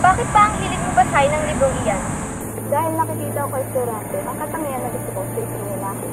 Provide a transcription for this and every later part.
Bakit pa ang hilig mo basahin ng librong iyan? Dahil nakikita ko kay Florante ang katangian na gusto ko sa isang lalaki.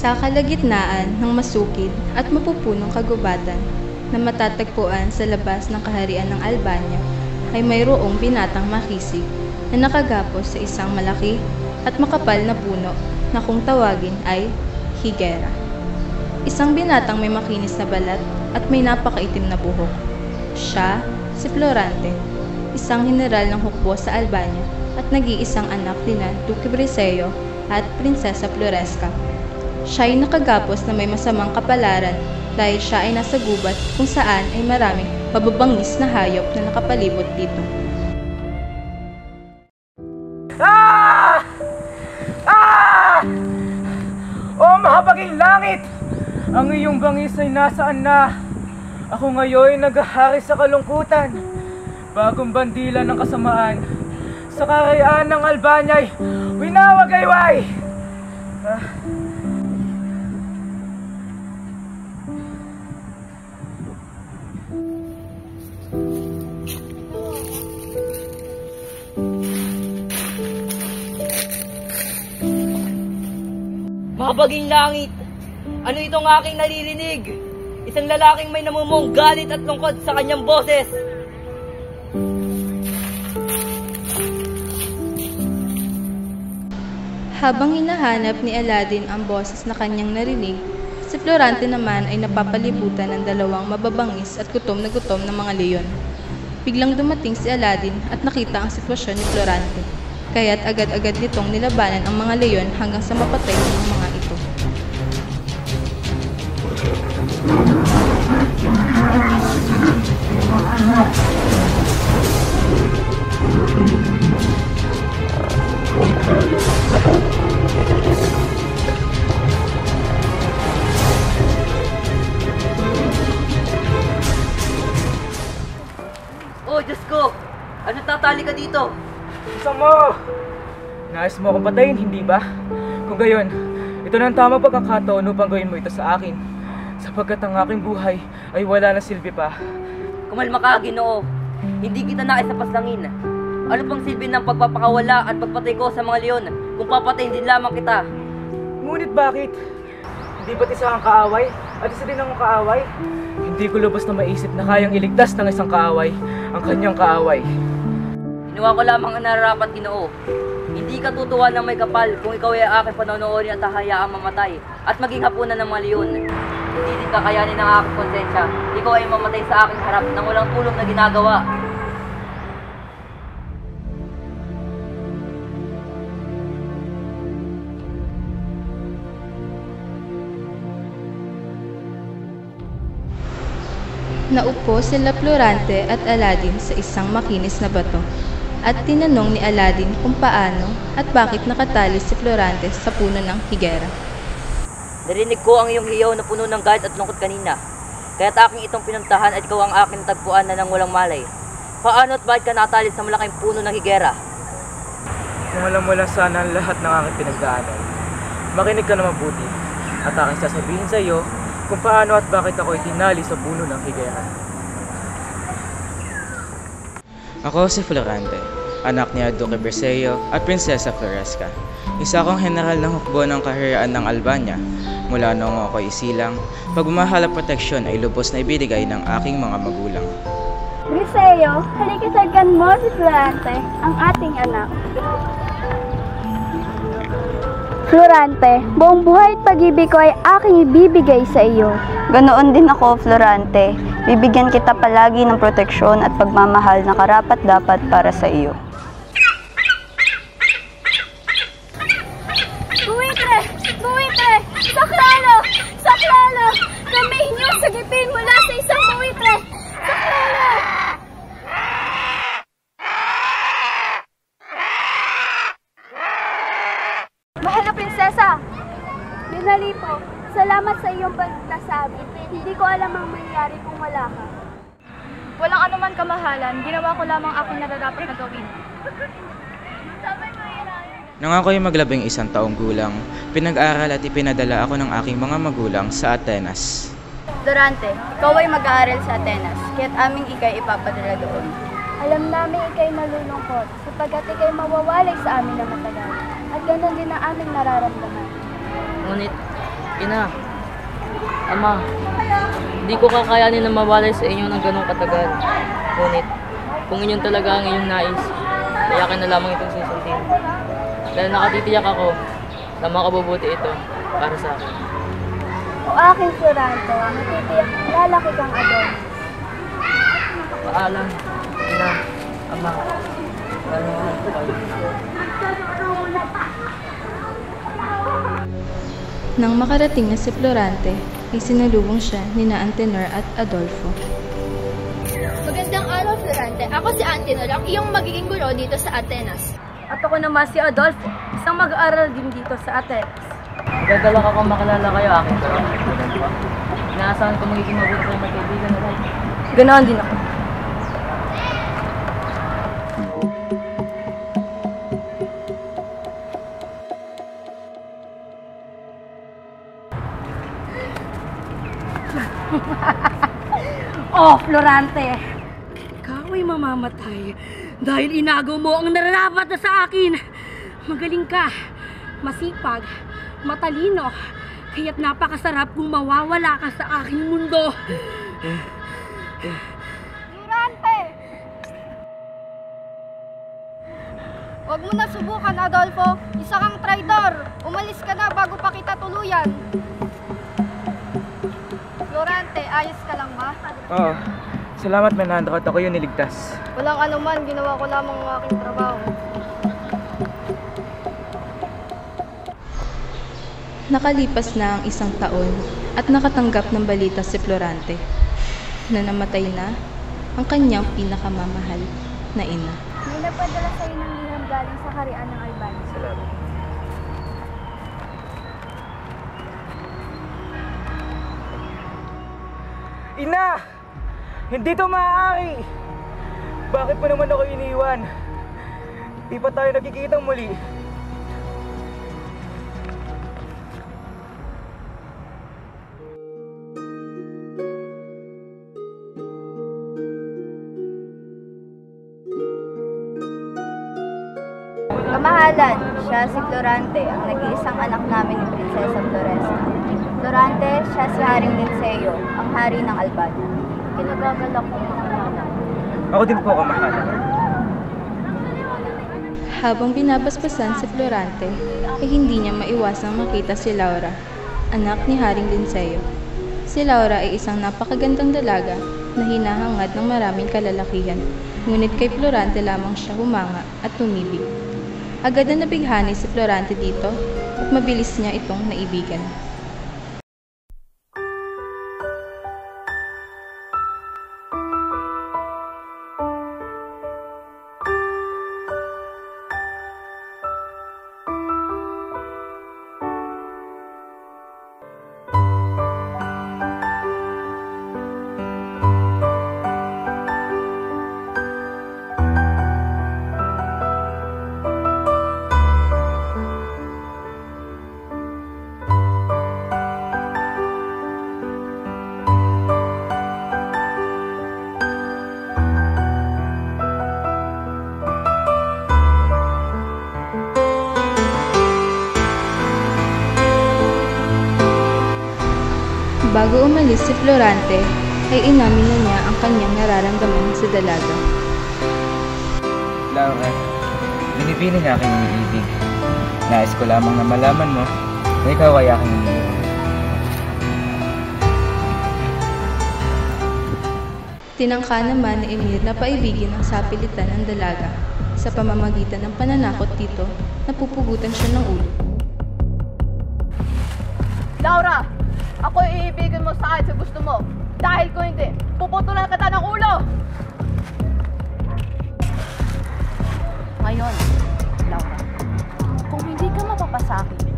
Sa kalagitnaan ng masukid at mapupunong kagubatan na matatagpuan sa labas ng kaharian ng Albania ay mayroong binatang makisig na nakagapos sa isang malaki at makapal na puno na kung tawagin ay higera. Isang binatang may makinis na balat at may napakaitim na buhok. Siya si Florante, isang general ng hukbo sa Albania at nag-iisang anak nina Duque Briseyo at Prinsesa Floresca. Siya ay nakagapos na may masamang kapalaran dahil siya ay nasa gubat kung saan ay maraming mababangis na hayop na nakapalibot dito. Ah! Ah! O mahabaging langit! Ang iyong bangis ay nasaan na? Ako ngayon naghahari sa kalungkutan. Bagong bandila ng kasamaan sa kaharian ng Albania ay winawagayway! Mahabaging langit! Ano itong aking naririnig? Isang lalaking may namumong galit at lungkot sa kanyang boses. Habang hinahanap ni Aladdin ang boses na kanyang narinig, si Florante naman ay napapalibutan ng dalawang mababangis at gutom na mga leon. Biglang dumating si Aladdin at nakita ang sitwasyon ni Florante, kaya't agad-agad nitong nilabanan ang mga leon hanggang sa mapatay ang mga ito. Oh, Diyos ko! Ano tatali ka dito? Isa mo! Nais mo akong patayin, hindi ba? Kung gayon, ito na ang tamang pagkakataon upang gawin mo ito sa akin. Sapagkat ang aking buhay ay wala na silbi pa. Kumalma ka, Ginoo. Hindi kita nais na paslangin. Ano pang silbi ng pagpapakawala at pagpatay ko sa mga leon kung papatayin din lamang kita? Ngunit bakit? Hindi ba't isa kang kaaway? At isa din akong kaaway? Hindi ko lubos na maisip na kayang iligtas ng isang kaaway ang kanyang kaaway. Ginawa ko lamang ang nararapat, Ginoo. Hindi ka tutuwa ng may kapal kung ikaw ay aking panonoorin at hahayaang mamatay at maging hapunan ng mga leon. Hindi din kakayanin ng aking konsensya. Ikaw ay mamatay sa aking harap nang walang tulong na ginagawa. Naupo sila Florante at Aladdin sa isang makinis na bato at tinanong ni Aladdin kung paano at bakit nakatali si Florante sa puno ng higera. Narinig ko ang iyong hiyaw na puno ng galit at lungkot kanina. Kaya't aking itong pinuntahan at ikaw ang aking tagpuan na nang walang malay. Paano at bakit ka nakatali sa malaking puno ng higera? Kung alam mo lang sana ang lahat ng aking pinagdaanan, makinig ka na mabuti at aking sasabihin sa iyo kung paano at bakit ako itinali sa puno ng higera. Ako si Florante, anak ni Duque Berceo at Prinsesa Floresca. Isa akong general ng hukbo ng kaharian ng Albania. Mula noong ako isilang, pagmamahal at proteksyon ay lubos na ibinigay ng aking mga magulang. Berceo, halika sagdan mo si Florante, ang ating anak. Florante, buong buhay at pag-ibig ko ay aking ibibigay sa iyo. Ganoon din ako, Florante. Bibigyan kita palagi ng proteksyon at pagmamahal na karapat-dapat para sa iyo. Buwitre! Buwitre! Saklalo! Saklalo! Kami inyong sagipin mula sa isang buwitre! Saklalo! Mahal na prinsesa! Binali po, salamat sa iyong pagkasabi. Hindi ko alam ang mangyari kung wala ka. Walang anuman kamahalan, ginawa ko lamang aking nararapat na gawin. Nang ako'y maglabing 1 taong gulang, pinag-aral at ipinadala ako ng aking mga magulang sa Atenas. Florante, ikaw ay mag-aaral sa Atenas, kaya't aming ikay ipapadala doon. Alam namin ikay nalulungkot sapagkat ikay mawawalay sa amin na matagal. At ganoon din ang aming nararamdaman. Ngunit, ina, ama, hindi ko kakayanin na mawalay sa inyo ng ganong katagal. Ngunit, kung inyon talaga ang inyong nais, kayakin na lamang itong susundin. Dahil nakatitiyak ako na makabubuti ito para sa akin. O aking Florante, natitiyak, lalaki kang Adon. Paalam, ina, ama, paalam po kayo. Nang makarating na si Florante, ay sinalubong siya ni na Antenor at Adolfo. Magandang araw, Florante. Ako si Antenor, ang iyong magiging guro dito sa Atenas. At ako naman si Adolfo, isang mag-aaral din dito sa Atenas. Nagdadala ka kung makilala kayo aking karami. Inaasahan ko magiging mabuti kayong magkaibigan na rin. Ganoon din ako. Oh, Florante! Ikaw ay mamamatay dahil inagaw mo ang nararapat na sa akin. Magaling ka, masipag, matalino, kaya't napakasarap kung mawawala ka sa aking mundo. Florante! Huwag mo na subukan, Adolfo. Isa kang traidor. Umalis ka na bago pa kita tuluyan. Florante, ayos ka lang ba? Oo. Salamat, Menandro, at ako yung niligtas. Walang anuman, ginawa ko lamang ang aking trabaho. Nakalipas na ang 1 taon at nakatanggap ng balita si Florante na namatay na ang kanyang pinakamamahal na ina. May nagpadala sa iyo ng liham galing sa kaharian ng Albania. Salamat. Ina! Hindi to maaari! Bakit mo naman ako iniwan? Di pa tayo nagkikitang muli. Kamahalan, siya si Florante, ang nag-iisang anak namin ni Prinsesa Floresca. Florante, siya si Haring Linceo, ang hari ng Albania. Kinagagalak kong makilala. Ako din po, kamahalan. Habang binabasbasan si Florante, ay hindi niya maiwasang makita si Laura, anak ni Haring Linceo. Si Laura ay isang napakagandang dalaga na hinahangad ng maraming kalalakihan, ngunit kay Florante lamang siya humanga at tumibig. Agad na nabighani si Florante dito at mabilis niya itong naibigan. Bago umalis si Florante, ay inamin na niya ang kanyang nararamdaman sa dalaga. Laura, binibini niya aking iniibig. Nais ko lamang na malaman mo na ikaw ay aking iniibig. Tinangka naman ni Emir na paibigin ang sapilitan ng dalaga. Sa pamamagitan ng pananakot dito, napupugutan siya ng ulo. Laura, ako iibigin mo sa akin sa gusto mo. Dahil kung hindi, puputulan kita ng ulo! Ngayon, Laura, kung hindi ka mapapasakin,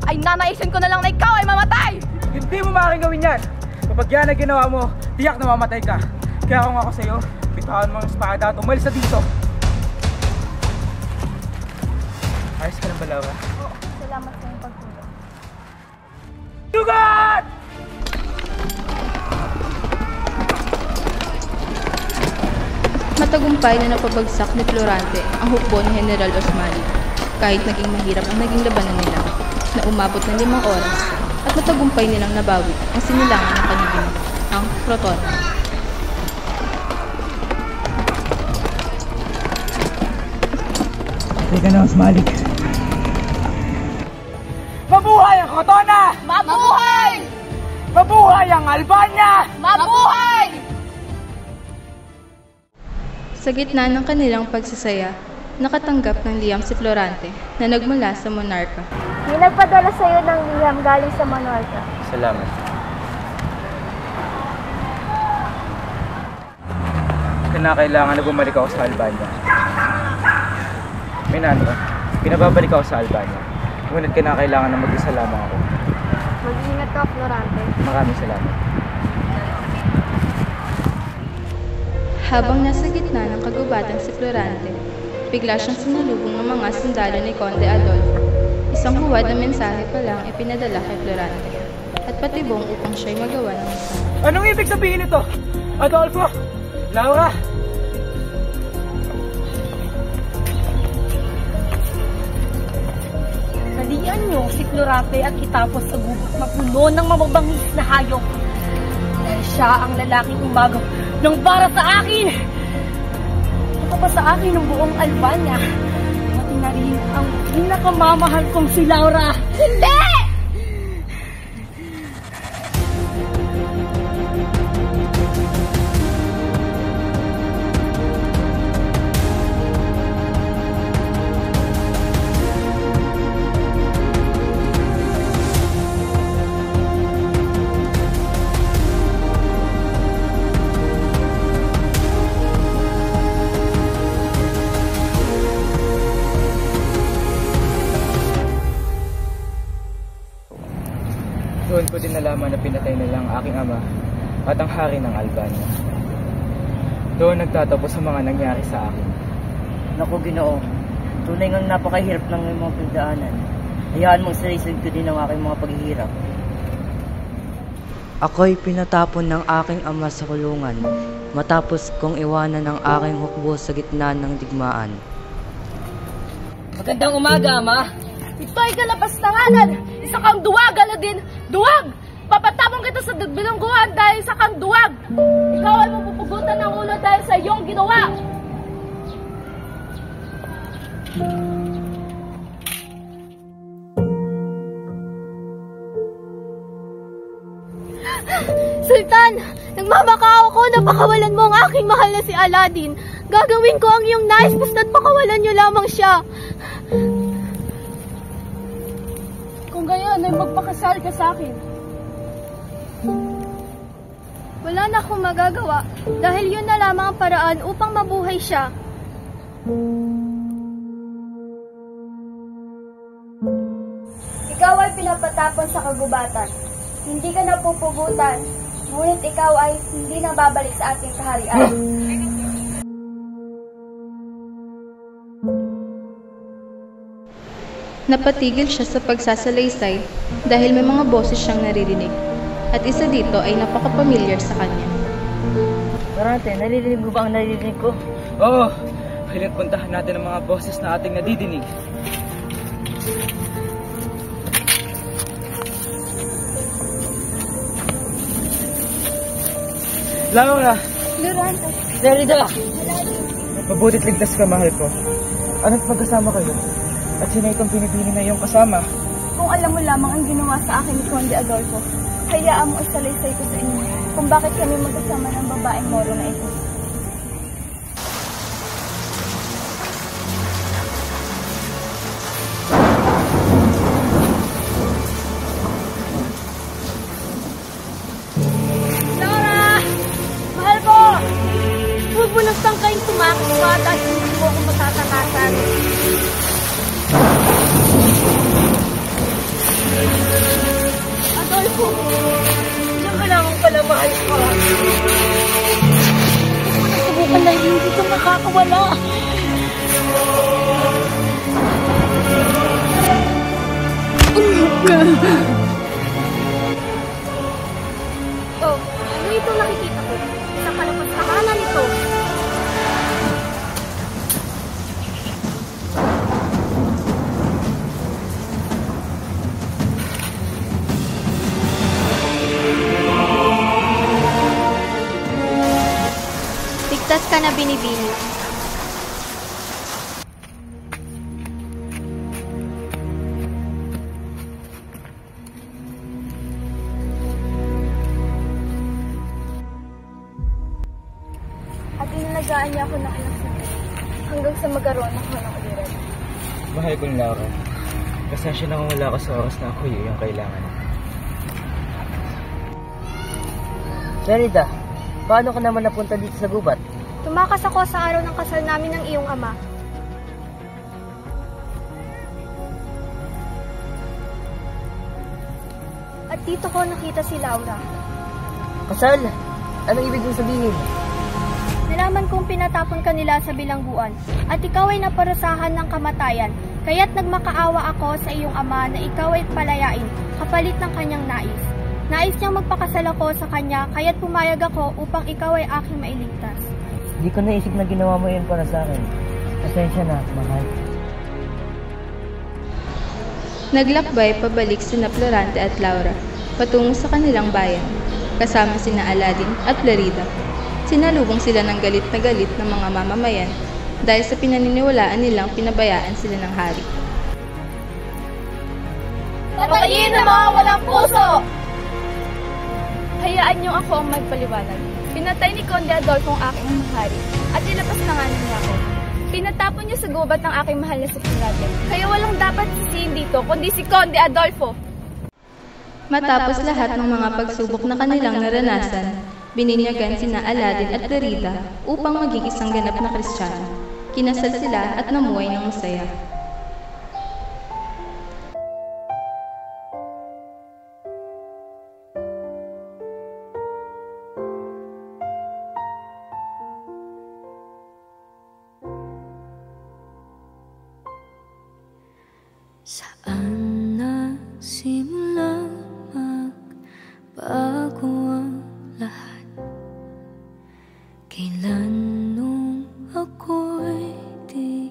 ay nanaisin ko na lang na ikaw ay mamatay! Hindi mo maaaring gawin yan! Kapag yan ang ginawa mo, tiyak na mamatay ka. Kaya kung ako sa'yo, bitahan mo ang espada at umalis na dito. Ayos ka lang ba, Laura? Oo, salamat sa iyong pagtulong. Dugat! Matagumpay na napabagsak ni Florante ang hukbo ni General Osmani. Kahit naging mahirap ang naging labanan nila, na umabot ng 5 oras, at matagumpay nilang nabawi ang sinilangan ng kanibing, ang Proton. Teka na, Osmalik. Mabuhay ang Crotona! Mabuhay! Mabuhay ang Albania! Mabuhay! Sa gitna ng kanilang pagsasaya, nakatanggap ng liham si Florante na nagmula sa monarka. May nagpadala sa iyo ng liham galing sa monarka. Salamat. Kinakailangan na bumalik ako sa Albania. Minandro, pinababalik ako sa Albania. Ngunit kinakailangan na mag-isa lamang ako. Mag-ingat ka, Florante. Maraming salamat. Habang nasa gitna ng kagubatan si Florante, bigla siyang sinalubong ng mga sundalo ni Conde Adolfo. Isang huwad na mensahe pa lang ipinadala kay Florante at patibong upang siya'y magawa ng isa. Anong ibig sabihin ito? Adolfo! Laura! Salian niyo si Florante at itapos sa gubat na puno ng mababangis na hayop. Dahil siya ang lalaking umagaw ng para sa akin. Ito pa sa akin ng buong Albania. Pati na rin ang pinakamamahal kong si Laura. Hindi! Doon ko din nalaman na pinatay nila ang aking ama at ang hari ng Albania. Doon nagtatapos ang mga nangyari sa akin. Naku, Ginoo, tunay ngang napakahirap ng mga pagdaanan. Hayaan mong salisin ko din ang aking mga paghihirap. Ako'y pinatapon ng aking ama sa kulungan matapos kong iwanan ng aking hukbo sa gitna ng digmaan. Magandang umaga, Ama. Ito'y kalapastanganan! Isa kang duwag, Aladin! Duwag! Papatapon kita sa bilangguan dahil sa kang duwag! Ikaw ay mapupugutan ng ulo dahil sa iyong ginawa! Sultan! Nagmamakaawa ko na pakawalan mo ang aking mahal na si Aladdin. Gagawin ko ang iyong nais, basta't pakawalan niyo lamang siya. Kung gayon ay magpakasal ka sa akin. Wala na akong magagawa dahil yun na lamang ang paraan upang mabuhay siya. Ikaw ay pinapatapon sa kagubatan. Hindi ka napupugutan, ngunit ikaw ay hindi na babalik sa ating kaharian. Napatigil siya sa pagsasalaysay dahil may mga boses siyang naririnig at isa dito ay napaka-familiar sa kanya. Florante, nalilinig mo ba ang nalilinig ko? Oo, kailan puntahan natin ang mga boses na ating nadidinig. Laura! Florante, Derrida! Mabutit ligtas ka, mahal ko. Ano't magkasama kayo? At sino itong pinipili na iyong kasama? kung alam mo lamang ang ginawa sa akin ni Conde Adolfo, hayaan mo isalaysay ko sa inyo kung bakit kami magkasama ng babaeng Moro na ito. Laura! Mahal ko! Huwag mo nang tangkaing tumakot ka dahil hindi mo ako matatakasan. Adolfo! Diyan ka naman pala, mahal ko. Subukan na hindi ka makakawala. Oh, ano itong nakikita ko? Isang kalapastahanan ito. Ligtas ka na, Binibini. At inalagaan niya ako ng anak sa hanggang sa magkaroon ako ng uliran. Mahal ko, Laura. Pasensya na kung wala ka sa oras na ako yung kailangan. Derrida, paano ka naman napunta dito sa gubat? Tumakas ako sa araw ng kasal namin ng iyong ama. At dito ko nakita si Laura. Kasal? Anong ibig mong sabihin? Nalaman kong pinatapon ka nila sa bilangguan at ikaw ay naparusahan ng kamatayan, kaya't nagmakaawa ako sa iyong ama na ikaw ay palayain kapalit ng kanyang nais. Nais niyang magpakasal ako sa kanya, kaya't pumayag ako upang ikaw ay aking mailigtas. Hindi ko naisip na ginawa mo yun para sa akin. Pasensya na, mahal. Naglakbay pabalik sina Florante at Laura patungo sa kanilang bayan, kasama sina Aladdin at Lerida. Sinalubong sila ng galit ng mga mamamayan dahil sa pinaniniwalaan nilang pinabayaan sila ng hari. Patayin na mga walang puso! Hayaan niyo ako ang magpaliwanag. Pinatay ni Conde Adolfo ang aking hari at nilabas na nga niya ako. Pinatapon niya sa gubat ng aking mahal na si Florante. Kaya walang dapat sisihin dito kundi si Conde Adolfo. Matapos lahat ng mga pagsubok na kanilang naranasan, bininyagan sina Aladdin at Lerida upang maging isang ganap na Kristiyano. Kinasal sila at namuhay ng masaya. Saan nagsimula magbago ang lahat? Kailan nung ako'y di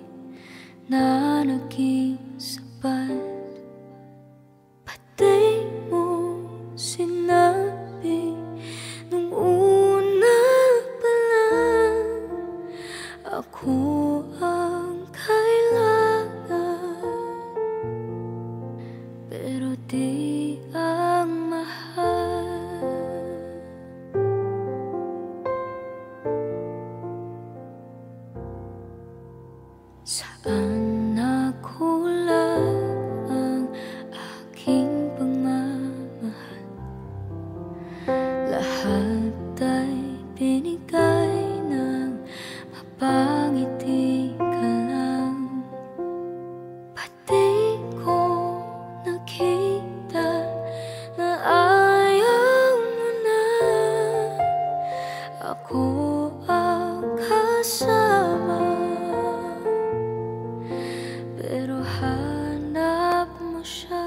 na naging sapat? Pati mo sinabi nung una pa lang ako ang kailangan, pero di ang mahal. Saan nakulang ang aking pagmamahal? Lahat ay binigay ng mapangiti ka lang. Pati ko nakita na ayaw mo na ako ang kasama, pero hanap mo siya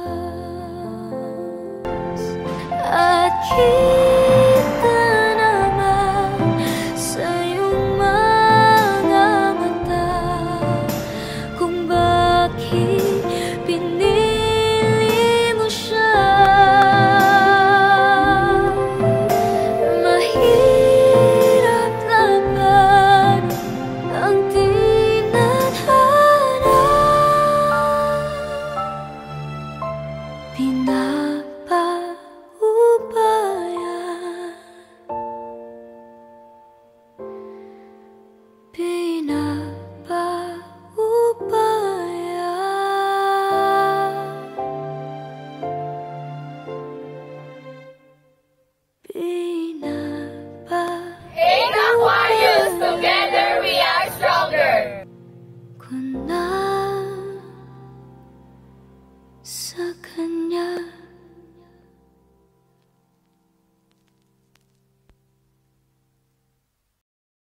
at